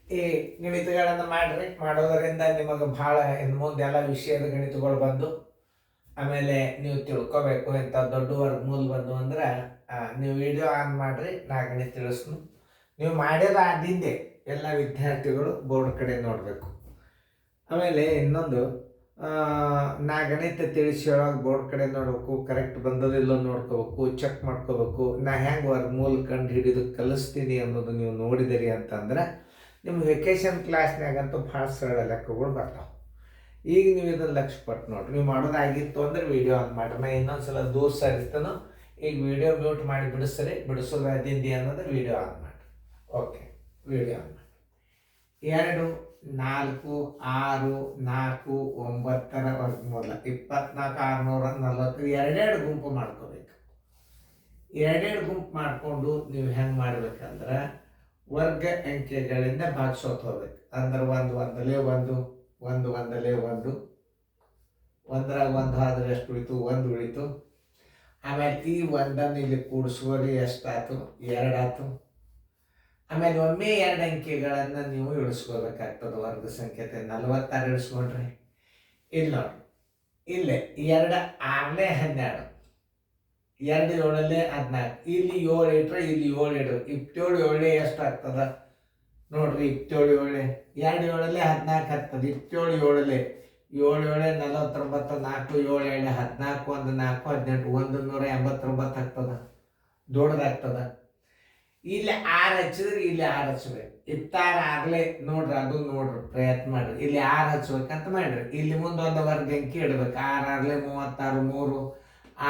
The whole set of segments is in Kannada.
ಈ ಗಣಿತಗಳನ್ನು ಮಾಡ್ರಿ. ಮಾಡೋದರಿಂದ ನಿಮಗೆ ಭಾಳ ಇನ್ನು ಮುಂದೆ ಎಲ್ಲ ವಿಷಯದ ಗಣಿತಗಳು ಬಂದು ಆಮೇಲೆ ನೀವು ತಿಳ್ಕೊಬೇಕು ಇಂಥ ದೊಡ್ಡ ವರ್ಗಮೂಲ ಬಂದು ಅಂದ್ರೆ ನೀವು ವಿಡಿಯೋ ಆನ್ ಮಾಡಿರಿ, ನಾ ಗಣಿತ ತಿಳಿಸ್ನು. ನೀವು ಮಾಡಿದ ಆದಿಂದೆ ಎಲ್ಲ ವಿದ್ಯಾರ್ಥಿಗಳು ಬೋರ್ಡ್ ಕಡೆ ನೋಡಬೇಕು. ಆಮೇಲೆ ಇನ್ನೊಂದು, ನಾ ಗಣಿತ ತಿಳಿಸಿ ಹೇಳೋಕೆ ಬೋರ್ಡ್ ಕಡೆ ನೋಡ್ಬೇಕು, ಕರೆಕ್ಟ್ ಬಂದದಿಲ್ಲೋ ನೋಡ್ಕೋಬೇಕು, ಚೆಕ್ ಮಾಡ್ಕೋಬೇಕು. ನಾ ಹೆಂಗೆ ವರ್ಗಮೂಲ ಕಂಡು ಹಿಡಿದು ಕಲಿಸ್ತೀನಿ ಅನ್ನೋದು ನೀವು ನೋಡಿದಿರಿ ಅಂತಂದ್ರೆ ನಿಮ್ಮ ವೆಕೇಶನ್ ಕ್ಲಾಸ್ನಾಗಂತೂ ಭಾಳ ಸರಳ ಲೆಕ್ಕಗಳು ಬರ್ತಾವೆ. ಈಗ ನೀವು ಇದನ್ನು ಲಕ್ಷ್ಯ ಪಟ್ಟು ನೋಡ್ರಿ. ನೀವು ಮಾಡೋದಾಗಿತ್ತು ಅಂದ್ರೆ ವಿಡಿಯೋ ಆನ್ ಮಾಡಿರಿ. ನಾ ಇನ್ನೊಂದು ಸಲ ದೂರ ಸರಿತಾನೋ ಈಗ ವಿಡಿಯೋ ಮ್ಯೂಟ್ ಮಾಡಿ ಬಿಡಿಸ್ರಿ. ಬಿಡಿಸೋದು ಅದಿಂದಿ ಅನ್ನೋದು ವಿಡಿಯೋ ಆನ್ ಮಾಡಿರಿ. ಓಕೆ, ವಿಡಿಯೋ ಆನ್ ಮಾಡಿ. 2, 4, 6, 4, 9 ವರ್ಗಮೂಲ 24, 640 ಎರಡೆರಡು ಗುಂಪು ಮಾಡ್ಕೋಬೇಕು. ಎರಡೆರಡು ಗುಂಪು ಮಾಡಿಕೊಂಡು ನೀವು ಹೆಂಗೆ ಮಾಡ್ಬೇಕಂದ್ರೆ ವರ್ಗ ಅಂಕೆಗಳಿಂದ ಭಾಗಿಸೋಕೆ ಹೋಗ್ಬೇಕು. ಅಂದ್ರೆ ಒಂದಲೇ ಒಂದು ಒಂದರಾಗ ಒಂದು ಆದ್ರೆ ಎಷ್ಟು ಉಳಿತು? ಒಂದು ಉಳಿತು. ಆಮೇಲೆ ಈ ಒಂದನ್ನು ಇಲ್ಲಿ ಕೂಡಿಸುವಲ್ಲಿ ಎಷ್ಟಾಯ್ತು? 2 ಆಯ್ತು. ಆಮೇಲೆ ಒಮ್ಮೆ 2 ಅಂಕೆಗಳನ್ನು ನೀವು ಇಳಿಸ್ಕೋಬೇಕಾಗ್ತದೆ. ವರ್ಗ ಸಂಖ್ಯೆ 46 ಇಳಿಸ್ಕೊಂಡ್ರಿ. ಇಲ್ಲಿ ನೋಡಿ, ಇಲ್ಲೇ 2 6 12, 2 7 14, ಇಲ್ಲಿ 7 ಇಟ್ರೆ ಇಲ್ಲಿ 7 ಇಡ್ರಿ. 27 7 ಎಷ್ಟು ಆಗ್ತದ ನೋಡ್ರಿ? 27 7 2 7 14 ಆಗ್ತದೆ. 27 7 7 7 49, 4 7 2 14, 1 4 18, 189 ಆಗ್ತದ. ದೊಡ್ಡದಾಗ್ತದ. ಇಲ್ಲಿ 6 ಹಚ್ಚಿದ್ರೆ ಇಲ್ಲಿ 6 ಹಚ್ಬೇಕು. 26 ಆಗಲೇ ನೋಡ್ರಿ, ಅದು ನೋಡ್ರಿ, ಪ್ರಯತ್ನ ಮಾಡ್ರಿ. ಇಲ್ಲಿ 6 ಹಚ್ಬೇಕಂತ ಮಾಡ್ರಿ. ಇಲ್ಲಿ ಮುಂದೆ ಒಂದು ವರ್ಗ ಅಂಕಿ ಇಡ್ಬೇಕು. 6 ಆಗಲೇ 36, 3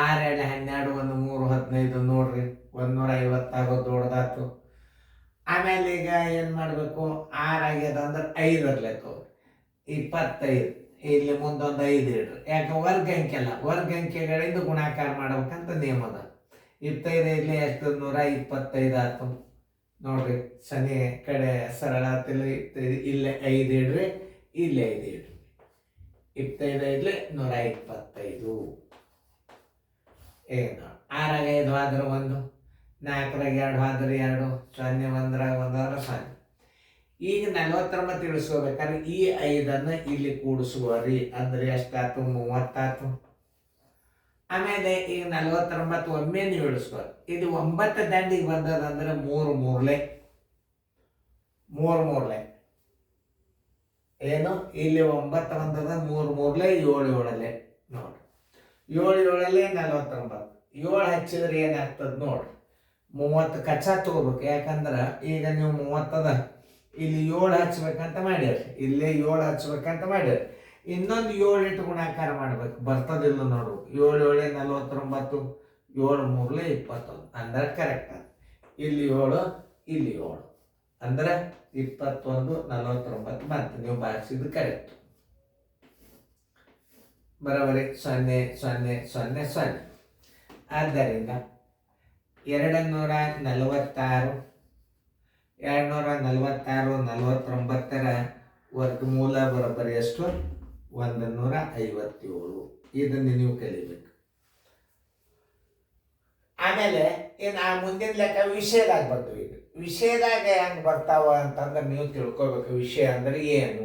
6 2 12, 1 3 15 ನೋಡ್ರಿ, 150 ಆಗೋದು ದೊಡ್ಡದಾಯ್ತು. ಆಮೇಲೆ ಈಗ ಏನು ಮಾಡಬೇಕು? 6 ಆಗ್ಯದ ಅಂದ್ರೆ 5 ಇರ್ಬೇಕು. 25, ಇಲ್ಲಿ ಮುಂದೊಂದು 5 ಇಡ್ರಿ. ಯಾಕೆ? ವರ್ಗ ಅಂಕೆ ಅಲ್ಲ, ವರ್ಗ ಅಂಕೆಗಳಿಂದ ಗುಣಾಕಾರ ಮಾಡ್ಬೇಕಂತ ನಿಯಮ ಅದ. 25 ಇಲ್ಲಿ ಎಷ್ಟು? 125 ಆಯ್ತು. ನೋಡ್ರಿ, ಸನಿ ಕಡೆ ಸರಳ ಆತಿಲ್ಲ. ಇಲ್ಲೇ 5 ಇಡ್ರಿ, ಇಲ್ಲೇ 5 ಇಡ್ರಿ. 25 ಇಡ್ಲಿ 125. ಏನು 6 5 ಆದ್ರೆ 1, 4 2 ಆದ್ರೆ 2, 0 1 0. ಈಗ 49 ಇಳಿಸ್ಕೋಬೇಕಾದ್ರೆ ಈ 5ಅನ್ನು ಇಲ್ಲಿ ಕೂಡಿಸುವರಿ. ಅಂದ್ರೆ ಎಷ್ಟಾಯ್ತು? 30 ಆಯ್ತು. ಆಮೇಲೆ ಈಗ 49 ಒಮ್ಮೆ ನೀವು ಇಳಿಸ್ಕೋರಿ. ಇದು 9 ದಂಡಿಗೆ ಬಂದದಂದ್ರೆ 3 ಮೂರ್ಲೆ ಏನು? ಇಲ್ಲಿ 9 ಬಂದದ, 3 ಮೂರ್ಲೆ 7 7 ನೋಡ್ರಿ. 7 7 49. 7 ಹಚ್ಚಿದ್ರೆ ಏನಾಗ್ತದೆ ನೋಡ್ರಿ? 30 ಕಚ್ಚಾ ತಗೋಬೇಕು. ಯಾಕಂದ್ರೆ ಈಗ ನೀವು 30 ಅದ, ಇಲ್ಲಿ 7 ಹಚ್ಬೇಕಂತ ಮಾಡ್ಯಾರ, ಇಲ್ಲೇ 7 ಹಚ್ಬೇಕಂತ ಮಾಡ್ಯಾರ. ಇನ್ನೊಂದು 7 ಇಟ್ಟು ಗುಣಾಕಾರ ಮಾಡ್ಬೇಕು. ಬರ್ತದಿಲ್ಲ ನೋಡು. 7 7 49, 7 3 21 ಅಂದ್ರೆ ಕರೆಕ್ಟ್. ಇಲ್ಲಿ 7 ಇಲ್ಲಿ 7 ಅಂದ್ರೆ 21 49 ಬಂತು. ನೀವು ಭಾಗಿಸಿದ್ದು ಕರೆಕ್ಟ್. ಬರೋಬರಿ 0 0 0 0. ಆದ್ದರಿಂದ 246 49ರ ವರ್ಗಮೂಲ ಬರೋಬ್ಬರಿ ಎಷ್ಟು? 157. ಇದನ್ನು ನೀವು ಕಲಿಬೇಕು. ಆಮೇಲೆ ಇನ್ನು ಮುಂದಿನ ಲೆಕ್ಕ ವಿಷಯದಾಗ ಬರ್ತೀವಿ. ಈಗ ವಿಷಯದಾಗ ಹೆಂಗೆ ಬರ್ತಾವ ಅಂತಂದ್ರೆ ನೀವು ತಿಳ್ಕೊಬೇಕು. ವಿಷಯ ಅಂದ್ರೆ ಏನು?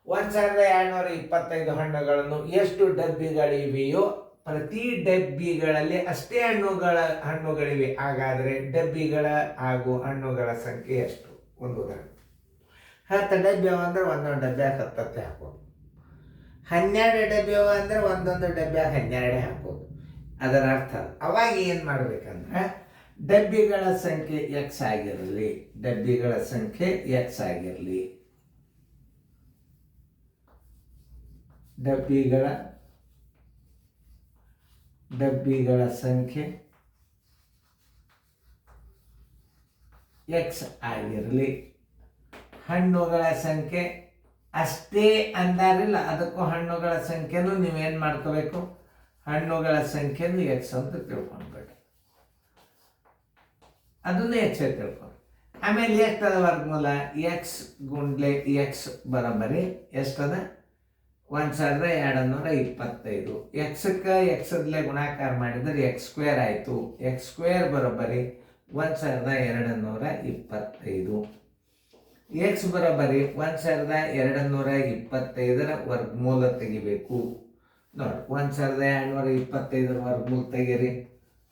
1225 ಹಣ್ಣುಗಳನ್ನು ಎಷ್ಟು ಡಬ್ಬಿಗಳಿವೆಯೋ ಪ್ರತಿ ಡಬ್ಬಿಗಳಲ್ಲಿ ಅಷ್ಟೇ ಹಣ್ಣುಗಳಿವೆ. ಹಾಗಾದರೆ ಡಬ್ಬಿಗಳ ಹಾಗೂ ಹಣ್ಣುಗಳ ಸಂಖ್ಯೆ ಎಷ್ಟು? ಒಂದು ಉದಾಹರಣೆ, 10 ಡಬ್ಬಿ ಅಂದ್ರೆ ಒಂದೊಂದು ಡಬ್ಬ್ಯಾಗ 10 ಹಾಕೋದು. 12 ಡಬ್ಬಿ ಅಂದ್ರೆ ಒಂದೊಂದು ಡಬ್ಬ್ಯಾಗ 12 ಹಾಕೋದು. ಅದರ ಅರ್ಥ ಅವಾಗ ಏನು ಮಾಡ್ಬೇಕಂದ್ರೆ ಡಬ್ಬಿಗಳ ಸಂಖ್ಯೆ ಎಕ್ಸ್ ಆಗಿರಲಿ, ಡಬ್ಬಿಗಳ ಸಂಖ್ಯೆ ಎಕ್ಸ್ ಆಗಿರಲಿ, ಡಬ್ಬಿಗಳ ಸಂಖ್ಯೆ ಎಕ್ಸ್ ಆಗಿರಲಿ. ಹಣ್ಣುಗಳ ಸಂಖ್ಯೆ ಅಷ್ಟೇ ಅಂದಾರಿಲ್ಲ, ಅದಕ್ಕೂ ಹಣ್ಣುಗಳ ಸಂಖ್ಯೆನೂ ನೀವೇನು ಮಾಡ್ಕೋಬೇಕು? ಹಣ್ಣುಗಳ ಸಂಖ್ಯೆನೂ ಎಕ್ಸ್ ಅಂತ ತಿಳ್ಕೊಳ್ಬೇಕು. ಅದನ್ನು ಎಕ್ಸ್ ಅಂತ ತಿಳ್ಕೊಂಡು ಆಮೇಲೆ ಎಷ್ಟದ ವರ್ಗಮೂಲ? ಎಕ್ಸ್ ಗುಂಡ್ಲೆ ಎಕ್ಸ್ ಬರೋಬ್ಬರಿ ಎಷ್ಟದ? 1225. ಎಕ್ಸಕ್ಕೆ ಎಕ್ಸದ್ಲೆ ಗುಣಾಕಾರ ಮಾಡಿದರೆ ಎಕ್ಸ್ ಸ್ಕ್ವೇರ್ ಆಯಿತು. ಎಕ್ಸ್ ಸ್ಕ್ವೇರ್ ಬರೋಬ್ಬರಿ 1225. ಎಕ್ಸ್ ಬರೋಬ್ಬರಿ 1225 ವರ್ಗಮೂಲ ತೆಗಿಬೇಕು. ನೋಡಿ 1225 ವರ್ಗಮೂಲ ತೆಗೀರಿ.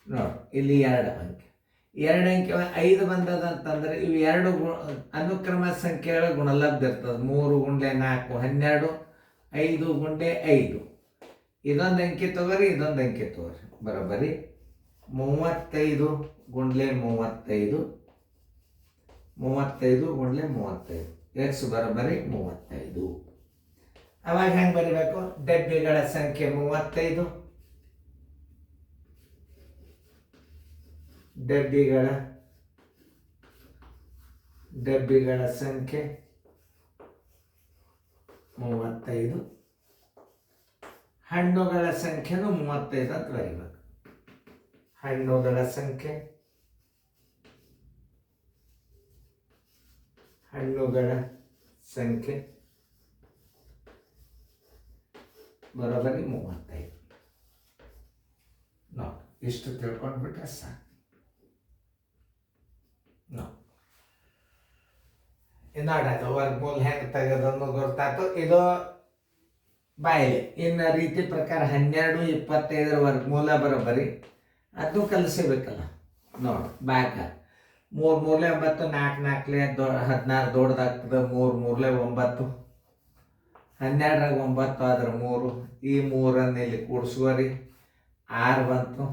ನೋಡಿ ಇಲ್ಲಿ 2 ಅಂಕೆ 5 ಬಂದದಂತಂದ್ರೆ ಇವು 2 ಅನುಕ್ರಮ ಸಂಖ್ಯೆಗಳ ಗುಣಲಬ್ಧ ಇರ್ತದೆ. 3 ಗುಂಡ್ಲೆ 4 12, 5 ಗುಂಡೆ 5. ಇದೊಂದು ಅಂಕೆ ತಗೋರಿ, ಇದೊಂದು ಅಂಕೆ ತಗೋರಿ. ಬರೋಬ್ಬರಿ 35 ಗುಂಡ್ಲೆ 35, 35 ಗುಂಡ್ಲೆ 35. ಎಕ್ಸ್ ಬರೋಬ್ಬರಿ 35. ಅವಾಗ ಹೆಂಗೆ ಬರೀಬೇಕು? ಡಬ್ಬಿಗಳ ಸಂಖ್ಯೆ 35, ಡಬ್ಬಿಗಳ ಸಂಖ್ಯೆ 35, ಹಣ್ಣುಗಳ ಸಂಖ್ಯೆನೂ 35 ಅಂತ ಬರೀಬೇಕು. ಹಣ್ಣುಗಳ ಸಂಖ್ಯೆ ಬರೋಬ್ಬರಿ 35. ನೋಡಿ ಇಷ್ಟು ತಿಳ್ಕೊಂಡ್ಬಿಟ್ರೆ ಸಾಕು. ನೋಡೋದು ವರ್ಗಮೂಲ ಹೆಂಗೆ ತೆಗೆದನ್ನು ಗೊತ್ತಾಯ್ತು. ಇದು ಬಾಯಿಲೆ. ಇನ್ನು ರೀತಿ ಪ್ರಕಾರ 12, 25 ವರ್ಗಮೂಲ ಬರೋಬ್ಬರಿ ಅದು ಕಲಿಸಬೇಕಲ್ಲ. ನೋಡಿ ಬ್ಯಾಕ 3 ಮೂರಲೆ 9, 4 4ಲೆ 16 ದೊಡ್ಡದಾಗ್ತದೆ. 3 ಮೂರಲೆ 9, 12ರಾಗ 9 ಆದ್ರೆ 3. ಈ 3ಅನ್ನು ಇಲ್ಲಿ ಕೂಡಿಸುವರಿ 6 ಬಂತು.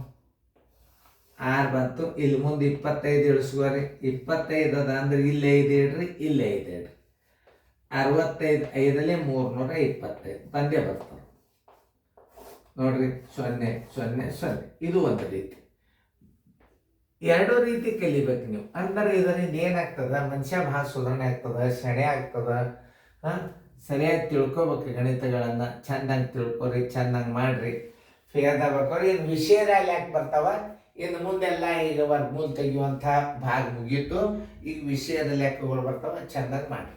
ಇಲ್ಲಿ ಮುಂದೆ 25 ಇಳಿಸುವರಿ 25 ಅದ ಅಂದ್ರೆ ಇಲ್ಲಿ 5 ಇಡ್ರಿ, ಇಲ್ಲಿ 5 ಇಡ್ರಿ. 65 5ರಲ್ಲಿ 325 ಬಂದೇ ಬರ್ತಾವೆ. ನೋಡ್ರಿ 0 0 0. ಇದು ಒಂದು ರೀತಿ. 2 ರೀತಿ ಕಲಿಬೇಕು ನೀವು. ಅಂದ್ರೆ ಇದರಿಂದ ಏನಾಗ್ತದ? ಮನುಷ್ಯ ಭಾಳ ಸುಧಾರಣೆ ಆಗ್ತದ, ಶಣೆ ಆಗ್ತದ. ಸರಿಯಾಗಿ ತಿಳ್ಕೊಬೇಕು ಗಣಿತಗಳನ್ನು. ಚೆಂದಂಗೆ ತಿಳ್ಕೊರಿ, ಚೆಂದಂಗೆ ಮಾಡ್ರಿ. ಫೇರ್ದಾಗ ಬರ್ಕೋರಿ. ಇನ್ನು ವಿಷಯದಲ್ಲಿ ಯಾಕೆ ಬರ್ತಾವ? ಇನ್ನು ಮುಂದೆಲ್ಲ ಈಗ ವರ್ಗಮೂಲ ತೆಗೆಯುವಂಥ ಭಾಗ ಮುಗೀತು. ಈಗ ವಿಷಯದ ಲೆಕ್ಕಗಳು ಬರ್ತಾವ, ಚೆಂದಾಗಿ ಮಾಡಿ.